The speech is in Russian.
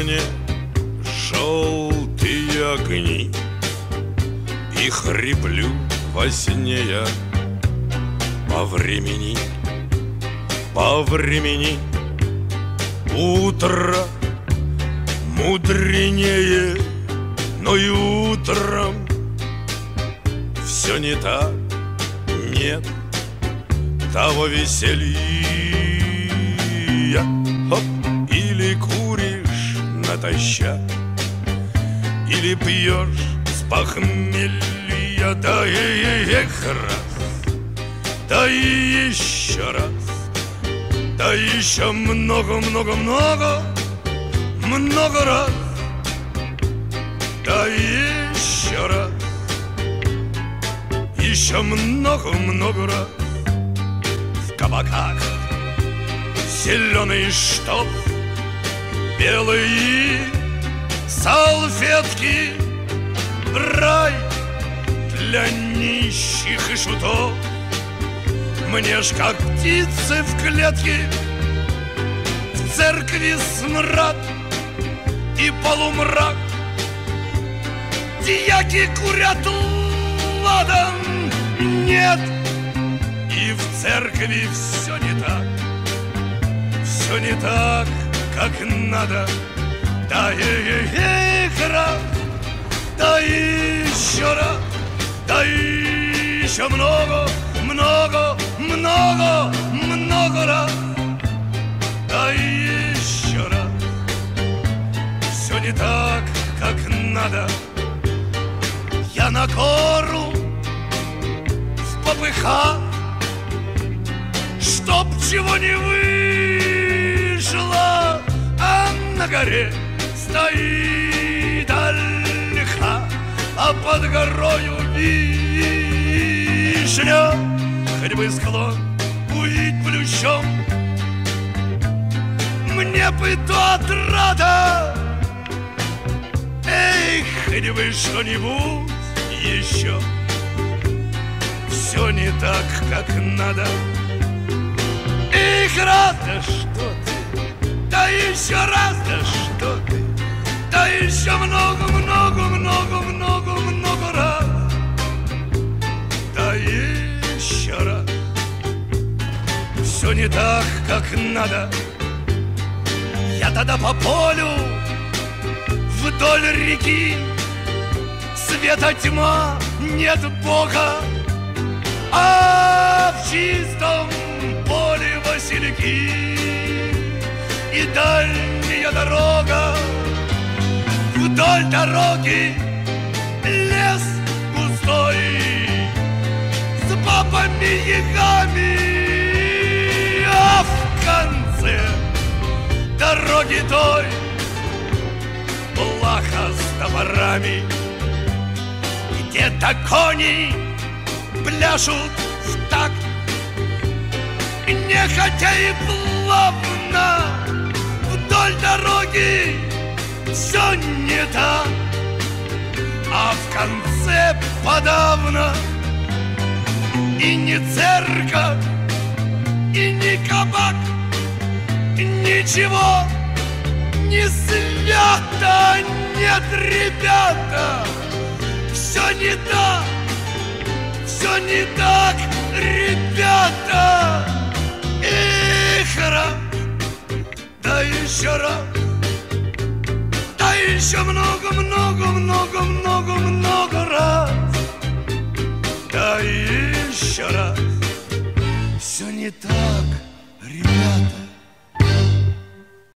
мне желтые огни, и хриплю во сне я по времени, по времени. Утро мудренее, но и утром все не так, нет того веселья. Хоп, или куришь натощак, или пьешь с похмелья, да и раз, да и еще раз, да еще много-много-много, много раз, да еще раз, еще много-много раз. В кабаках зеленый штоф, белые салфетки, рай для нищих и шутов. Мне ж как птицы в клетке, в церкви смрад и полумрак. Дьяки курят ладан, нет, и в церкви все не так, все не так, как надо. Да и раз, да еще раз, да еще много, много, много, много раз, да еще раз. Все не так, как надо. Я на гору в попыхах, чтоб чего не вышло, а на горе стоит ольха, а под горою вишня. Хоть бы склон увидеть плющом, мне бы то отрада. Эй, хоть бы что-нибудь еще. Все не так, как надо. Эх, раз, да что ты, да еще раз, да что ты, да еще много, много, много, много, много раз, да еще раз. Все не так, как надо. Я тогда по полю вдоль реки, света тьма, нет Бога, а в чистом поле васильки и дальняя дорога. Вдоль дороги лес густой с бабами-ягами, а в конце дороги той плаха с топорами. Где-то кони пляшут в такт, нехотя и плавно. Вдоль дороги все не так, а в конце подавно и не церковь, и не кабак, ничего не свято. Нет, ребята, все не так, все не так, ребята. Эх, раз, да еще раз, да еще много, много, много, много, много раз, да еще раз. Все не так, ребята.